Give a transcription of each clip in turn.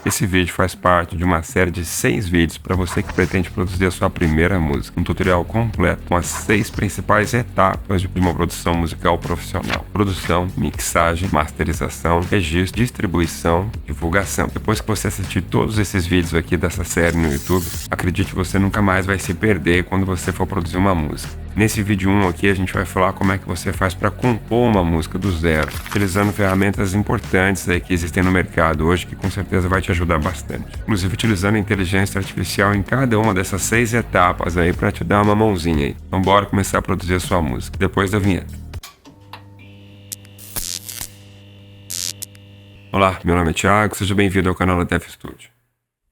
Esse vídeo faz parte de uma série de 6 vídeos para você que pretende produzir a sua primeira música. Um tutorial completo com as 6 principais etapas de uma produção musical profissional: produção, mixagem, masterização, registro, distribuição, divulgação. Depois que você assistir todos esses vídeos aqui dessa série no YouTube, acredite, você nunca mais vai se perder quando você for produzir uma música. Nesse vídeo 1 aqui a gente vai falar como é que você faz para compor uma música do zero, utilizando ferramentas importantes aí que existem no mercado hoje, que com certeza vai te ajudar bastante. Inclusive utilizando a inteligência artificial em cada uma dessas 6 etapas aí para te dar uma mãozinha aí. Então bora começar a produzir a sua música, depois da vinheta. Olá, meu nome é Thiago, seja bem-vindo ao canal da FL Studio.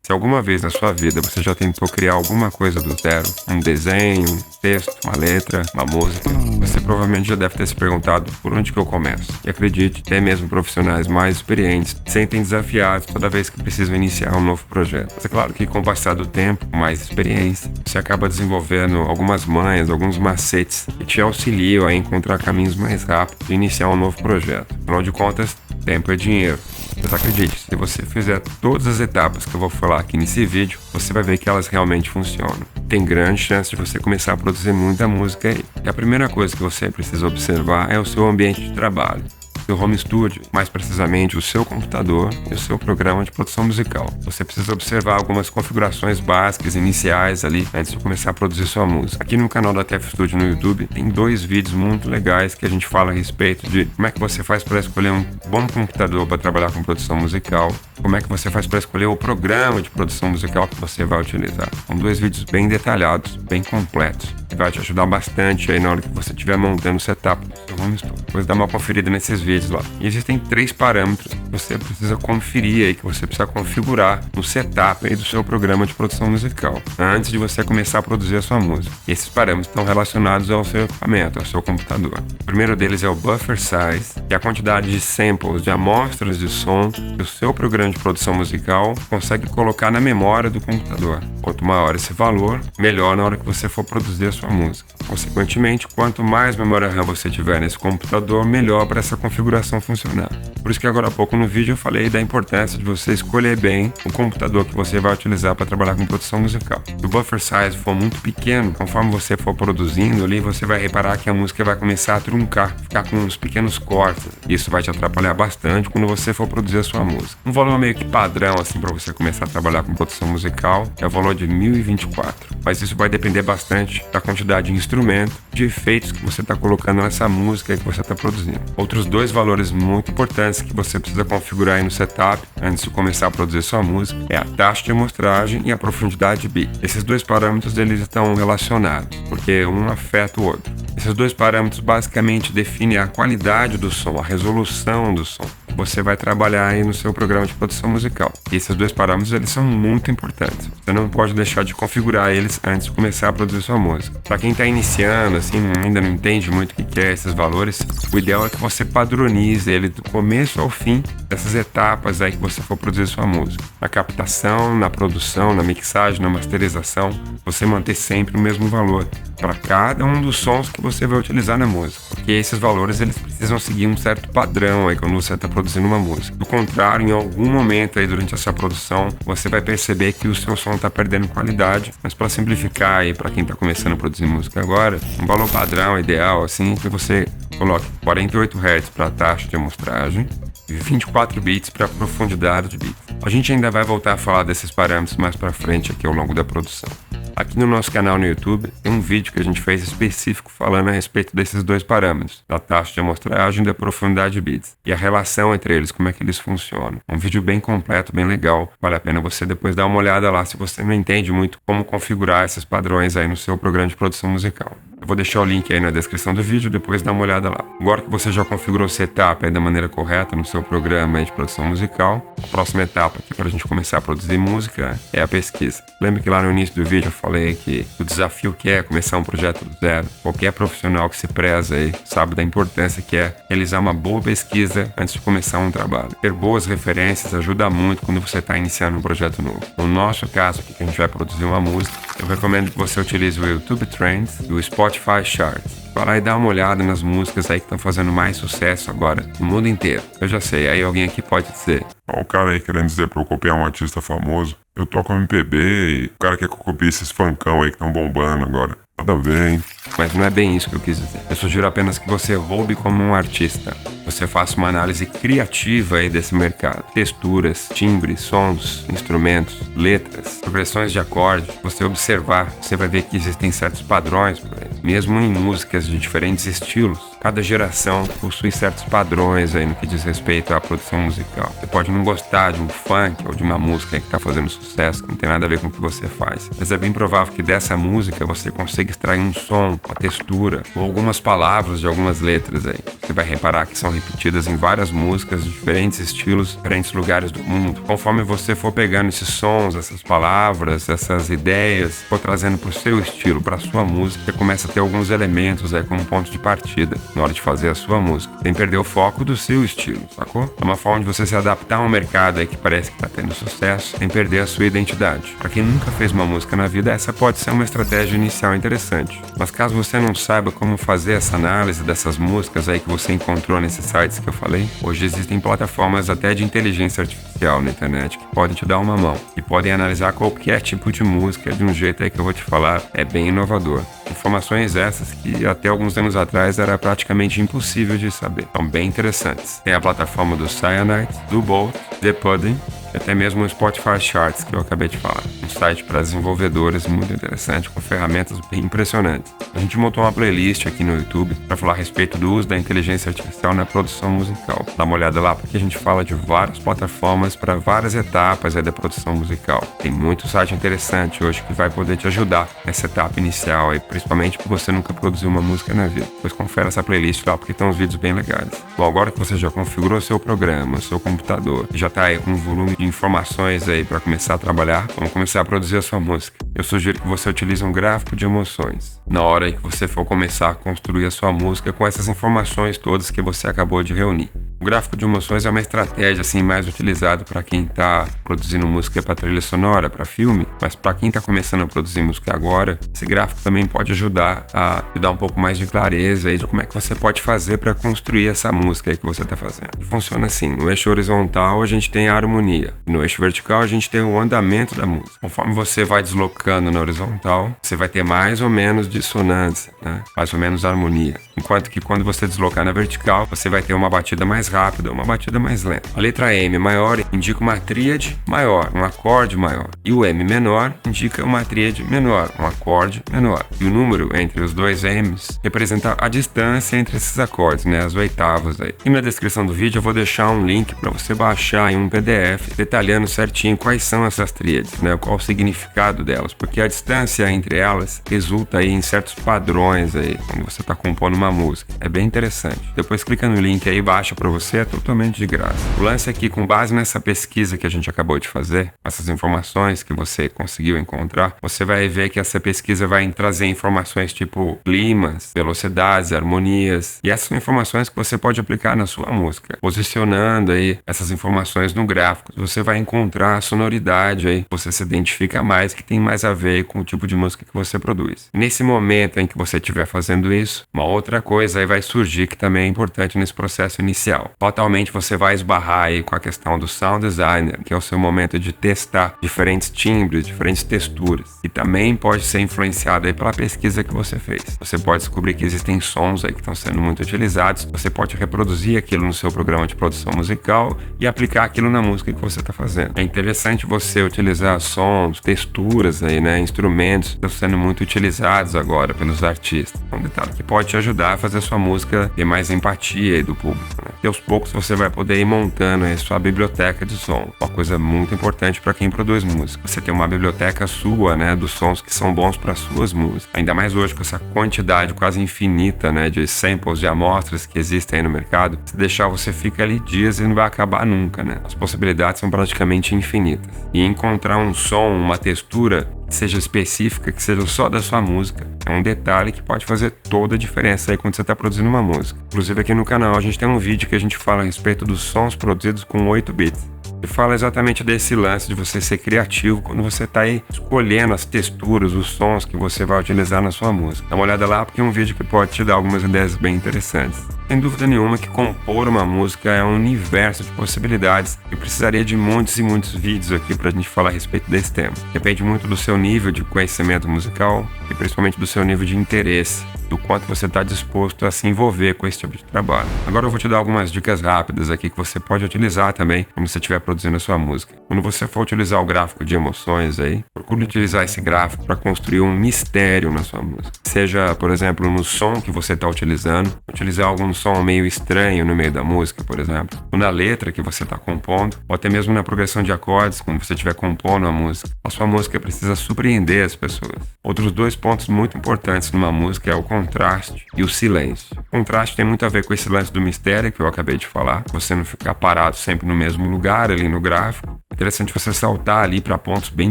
Se alguma vez na sua vida você já tentou criar alguma coisa do zero, um desenho, um texto, uma letra, uma música, você provavelmente já deve ter se perguntado por onde que eu começo. E acredite, até mesmo profissionais mais experientes sentem desafiados toda vez que precisam iniciar um novo projeto. Mas é claro que com o passar do tempo, com mais experiência, você acaba desenvolvendo algumas manhas, alguns macetes que te auxiliam a encontrar caminhos mais rápidos de iniciar um novo projeto. Afinal de contas, tempo é dinheiro. Mas acredite, se você fizer todas as etapas que eu vou falar aqui nesse vídeo, você vai ver que elas realmente funcionam. Tem grande chance de você começar a produzir muita música aí. E a primeira coisa que você precisa observar é o seu ambiente de trabalho. Seu home studio, mais precisamente o seu computador e o seu programa de produção musical. Você precisa observar algumas configurações básicas iniciais ali antes de começar a produzir sua música. Aqui no canal da FL Studio no YouTube tem 2 vídeos muito legais que a gente fala a respeito de como é que você faz para escolher um bom computador para trabalhar com produção musical, como é que você faz para escolher o programa de produção musical que você vai utilizar. São 2 vídeos bem detalhados, bem completos, que vai te ajudar bastante aí na hora que você estiver montando o setup do seu home studio. Depois dá uma conferida nesses vídeos lá. E existem 3 parâmetros que você precisa conferir aí, que você precisa configurar no setup aí do seu programa de produção musical, antes de você começar a produzir a sua música. E esses parâmetros estão relacionados ao seu equipamento, ao seu computador. O primeiro deles é o buffer size, que é a quantidade de samples, de amostras de som que o seu programa de produção musical consegue colocar na memória do computador. Quanto maior esse valor, melhor na hora que você for produzir a sua música. Consequentemente, quanto mais memória RAM você tiver nesse computador, melhor para essa configuração funcionar. Por isso que agora há pouco no vídeo eu falei da importância de você escolher bem o computador que você vai utilizar para trabalhar com produção musical. Se o buffer size for muito pequeno, conforme você for produzindo ali, você vai reparar que a música vai começar a truncar, ficar com uns pequenos cortes. Isso vai te atrapalhar bastante quando você for produzir a sua música. Um valor meio que padrão assim para você começar a trabalhar com produção musical é o valor de 1024. Mas isso vai depender bastante da quantidade de instrumento, de efeitos que você está colocando nessa música que você está produzindo. Outros 2 valores muito importantes que você precisa configurar aí no setup antes de começar a produzir sua música é a taxa de amostragem e a profundidade de beat. Esses 2 parâmetros eles estão relacionados, porque um afeta o outro. Esses 2 parâmetros basicamente definem a qualidade do som, a resolução do som que você vai trabalhar aí no seu programa de produção musical. E esses 2 parâmetros eles são muito importantes. Você não pode deixar de configurar eles antes de começar a produzir sua música. Para quem está iniciando, assim, ainda não entende muito o que é esses valores, o ideal é que você padronize ele do começo ao fim dessas etapas aí que você for produzir sua música. Na captação, na produção, na mixagem, na masterização, você manter sempre o mesmo valor para cada um dos sons que você vai utilizar na música. Porque esses valores eles precisam seguir um certo padrão aí quando você está produzindo uma música. Do contrário, em algum momento aí durante essa produção, você vai perceber que o seu som está perdendo qualidade. Mas para simplificar aí para quem está começando a produzir música agora, um valor padrão ideal assim que você coloque 48 Hz para a taxa de amostragem e 24 bits para a profundidade de beat. A gente ainda vai voltar a falar desses parâmetros mais para frente aqui ao longo da produção. Aqui no nosso canal no YouTube tem um vídeo que a gente fez específico falando a respeito desses 2 parâmetros, da taxa de amostragem e da profundidade de bits, e a relação entre eles, como é que eles funcionam. Um vídeo bem completo, bem legal, vale a pena você depois dar uma olhada lá se você não entende muito como configurar esses padrões aí no seu programa de produção musical. Eu vou deixar o link aí na descrição do vídeo, depois dá uma olhada lá. Agora que você já configurou o setup aí da maneira correta no seu programa aí de produção musical, a próxima etapa aqui para a gente começar a produzir música é a pesquisa. Lembra que lá no início do vídeo eu falei que o desafio que é começar um projeto do zero, qualquer profissional que se preza aí sabe da importância que é realizar uma boa pesquisa antes de começar um trabalho. Ter boas referências ajuda muito quando você está iniciando um projeto novo. No nosso caso aqui que a gente vai produzir uma música, eu recomendo que você utilize o YouTube Trends e o Spotify Spotify Charts. Vai lá e dá uma olhada nas músicas aí que estão fazendo mais sucesso agora no mundo inteiro. Eu já sei, aí alguém aqui pode dizer: Ó, o cara aí querendo dizer pra eu copiar um artista famoso. Eu toco MPB e o cara quer que eu copie esses funkão aí que estão bombando agora. Nada a ver, hein? Mas não é bem isso que eu quis dizer. Eu sugiro apenas que você roube como um artista. Você faça uma análise criativa aí desse mercado. Texturas, timbres, sons, instrumentos, letras, progressões de acorde. Você observar, você vai ver que existem certos padrões por aí. Mesmo em músicas de diferentes estilos, cada geração possui certos padrões aí no que diz respeito à produção musical. Você pode não gostar de um funk ou de uma música que está fazendo sucesso, que não tem nada a ver com o que você faz. Mas é bem provável que dessa música você consiga extrair um som, uma textura ou algumas palavras de algumas letras aí. Você vai reparar que são repetidas em várias músicas de diferentes estilos, diferentes lugares do mundo. Conforme você for pegando esses sons, essas palavras, essas ideias, for trazendo para o seu estilo, para a sua música, você começa a ter alguns elementos aí como ponto de partida na hora de fazer a sua música, sem perder o foco do seu estilo, sacou? É uma forma de você se adaptar a um mercado aí que parece que tá tendo sucesso, sem perder a sua identidade. Para quem nunca fez uma música na vida, essa pode ser uma estratégia inicial interessante. Mas caso você não saiba como fazer essa análise dessas músicas aí que você encontrou nesses sites que eu falei, hoje existem plataformas até de inteligência artificial na internet que podem te dar uma mão e podem analisar qualquer tipo de música de um jeito aí que eu vou te falar, é bem inovador. Informações essas que até alguns anos atrás era praticamente impossível de saber. São bem interessantes. Tem a plataforma do Cyanide, do Bolt, The Pudding e até mesmo o Spotify Charts que eu acabei de falar. Um site para desenvolvedores muito interessante, com ferramentas bem impressionantes. A gente montou uma playlist aqui no YouTube para falar a respeito do uso da inteligência artificial na produção musical. Dá uma olhada lá porque a gente fala de várias plataformas para várias etapas aí da produção musical. Tem muito site interessante hoje que vai poder te ajudar nessa etapa inicial aí, principalmente porque você nunca produziu uma música na vida. Depois confere essa playlist lá porque tem uns vídeos bem legais. Bom, agora que você já configurou seu programa, seu computador, e já tá aí com um volume de informações aí para começar a trabalhar, vamos começar a produzir a sua música. Eu sugiro que você utilize um gráfico de emoções na hora aí que você for começar a construir a sua música com essas informações todas que você acabou de reunir. O gráfico de emoções é uma estratégia assim mais utilizada para quem está produzindo música para trilha sonora, para filme, mas para quem está começando a produzir música agora, esse gráfico também pode ajudar a te dar um pouco mais de clareza aí de como é que você pode fazer para construir essa música aí que você está fazendo. E funciona assim: no eixo horizontal a gente tem a harmonia, no eixo vertical a gente tem o andamento da música. Conforme você vai deslocando na horizontal, você vai ter mais ou menos dissonância, né? Mais ou menos harmonia. Enquanto que quando você deslocar na vertical, você vai ter uma batida mais rápida, uma batida mais lenta. A letra M maior indica uma tríade maior, um acorde maior. E o M menor indica uma tríade menor, um acorde menor. E o número entre os dois M's representa a distância entre esses acordes, né? As oitavas aí. E na descrição do vídeo eu vou deixar um link para você baixar em um PDF detalhando certinho quais são essas tríades, né? Qual o significado delas, porque a distância entre elas resulta aí em certos padrões aí quando você está compondo uma música. É bem interessante. Depois clica no link aí e baixa para você, é totalmente de graça. O lance aqui, com base nessa pesquisa que a gente acabou de fazer, essas informações que você conseguiu encontrar, você vai ver que essa pesquisa vai trazer informações tipo climas, velocidades, harmonias, e essas são informações que você pode aplicar na sua música. Posicionando aí essas informações no gráfico, você vai encontrar a sonoridade aí, você se identifica mais, que tem mais a ver com o tipo de música que você produz. Nesse momento em que você estiver fazendo isso, uma outra coisa aí vai surgir que também é importante nesse processo inicial. Fatalmente você vai esbarrar aí com a questão do sound designer, que é o seu momento de testar diferentes timbres, diferentes texturas, e também pode ser influenciado aí pela pesquisa que você fez. Você pode descobrir que existem sons aí que estão sendo muito utilizados, você pode reproduzir aquilo no seu programa de produção musical e aplicar aquilo na música que você está fazendo. É interessante você utilizar sons, texturas aí, né, instrumentos que estão sendo muito utilizados agora pelos artistas. Um detalhe que pode te ajudar a fazer a sua música ter mais empatia aí do público, né? E aos poucos você vai poder ir montando aí sua biblioteca de som. Uma coisa muito importante para quem produz música. Você tem uma biblioteca sua, né, dos sons que são bons para suas músicas. Ainda mais hoje com essa quantidade quase infinita, né, de samples, de amostras que existem aí no mercado. Se deixar, você fica ali dias e não vai acabar nunca, né? As possibilidades são praticamente infinitas. E encontrar um som, uma textura que seja específica, que seja só da sua música, É um detalhe que pode fazer toda a diferença aí quando você está produzindo uma música. Inclusive aqui no canal a gente tem um vídeo que a gente fala a respeito dos sons produzidos com 8 bits. E fala exatamente desse lance de você ser criativo quando você está aí escolhendo as texturas, os sons que você vai utilizar na sua música. Dá uma olhada lá porque é um vídeo que pode te dar algumas ideias bem interessantes. Sem dúvida nenhuma que compor uma música é um universo de possibilidades e precisaria de muitos e muitos vídeos aqui pra gente falar a respeito desse tema. Depende muito do seu nível de conhecimento musical e principalmente do seu nível de interesse, do quanto você está disposto a se envolver com esse tipo de trabalho. Agora eu vou te dar algumas dicas rápidas aqui que você pode utilizar também quando você estiver produzindo a sua música. Quando você for utilizar o gráfico de emoções aí, procure utilizar esse gráfico para construir um mistério na sua música. Seja, por exemplo, no som que você está utilizando, utilizar algum som meio estranho no meio da música, por exemplo, ou na letra que você está compondo, ou até mesmo na progressão de acordes quando você estiver compondo a música. A sua música precisa surpreender as pessoas. Outros dois pontos muito importantes numa música é o contraste e o silêncio. O contraste tem muito a ver com esse lance do mistério que eu acabei de falar, você não ficar parado sempre no mesmo lugar ali no gráfico. É interessante você saltar ali para pontos bem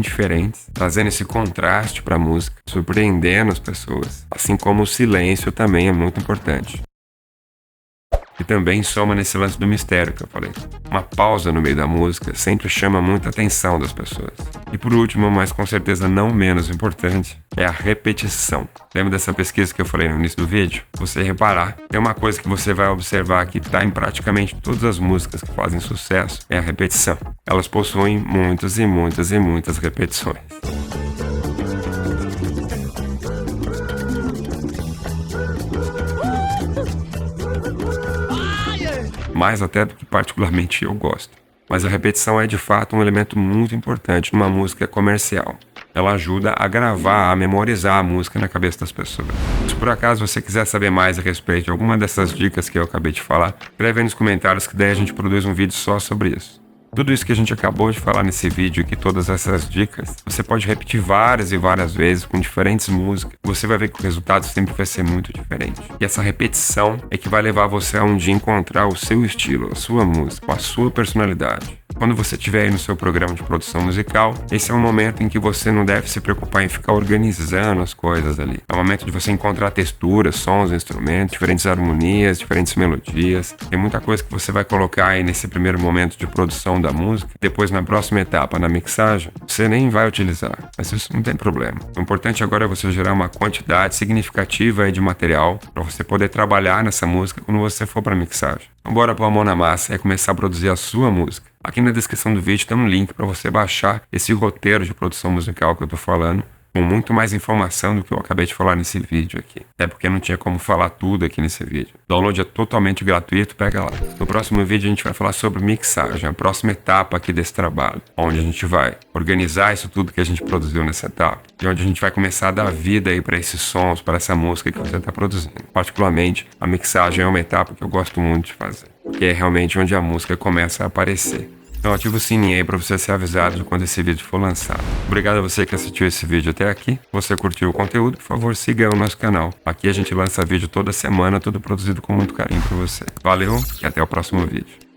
diferentes, trazendo esse contraste para a música, surpreendendo as pessoas. Assim como o silêncio também é muito importante. E também soma nesse lance do mistério que eu falei. Uma pausa no meio da música sempre chama muita atenção das pessoas. E por último, mas com certeza não menos importante, é a repetição. Lembra dessa pesquisa que eu falei no início do vídeo? Você reparar, tem uma coisa que você vai observar que está em praticamente todas as músicas que fazem sucesso, é a repetição. Elas possuem muitas e muitas e muitas repetições. Mais até do que particularmente eu gosto. Mas a repetição é de fato um elemento muito importante numa música comercial. Ela ajuda a gravar, a memorizar a música na cabeça das pessoas. Se por acaso você quiser saber mais a respeito de alguma dessas dicas que eu acabei de falar, escreve aí nos comentários que daí a gente produz um vídeo só sobre isso. Tudo isso que a gente acabou de falar nesse vídeo e todas essas dicas, você pode repetir várias e várias vezes com diferentes músicas. Você vai ver que o resultado sempre vai ser muito diferente. E essa repetição é que vai levar você a um dia encontrar o seu estilo, a sua música, a sua personalidade. Quando você estiver aí no seu programa de produção musical, esse é um momento em que você não deve se preocupar em ficar organizando as coisas ali. É o momento de você encontrar texturas, sons, instrumentos, diferentes harmonias, diferentes melodias. Tem muita coisa que você vai colocar aí nesse primeiro momento de produção da música. Depois, na próxima etapa, na mixagem, você nem vai utilizar. Mas isso não tem problema. O importante agora é você gerar uma quantidade significativa aí de material para você poder trabalhar nessa música quando você for para mixagem. Então, bora pôr a mão na massa e começar a produzir a sua música. Aqui na descrição do vídeo tem um link para você baixar esse roteiro de produção musical que eu tô falando, com muito mais informação do que eu acabei de falar nesse vídeo aqui. Até porque não tinha como falar tudo aqui nesse vídeo. O download é totalmente gratuito, pega lá. No próximo vídeo a gente vai falar sobre mixagem, a próxima etapa aqui desse trabalho, onde a gente vai organizar isso tudo que a gente produziu nessa etapa, e onde a gente vai começar a dar vida aí para esses sons, para essa música que você está produzindo. Particularmente, a mixagem é uma etapa que eu gosto muito de fazer, que é realmente onde a música começa a aparecer. Então ativa o sininho aí para você ser avisado de quando esse vídeo for lançado. Obrigado a você que assistiu esse vídeo até aqui. Se você curtiu o conteúdo, por favor, siga o nosso canal. Aqui a gente lança vídeo toda semana, tudo produzido com muito carinho para você. Valeu e até o próximo vídeo.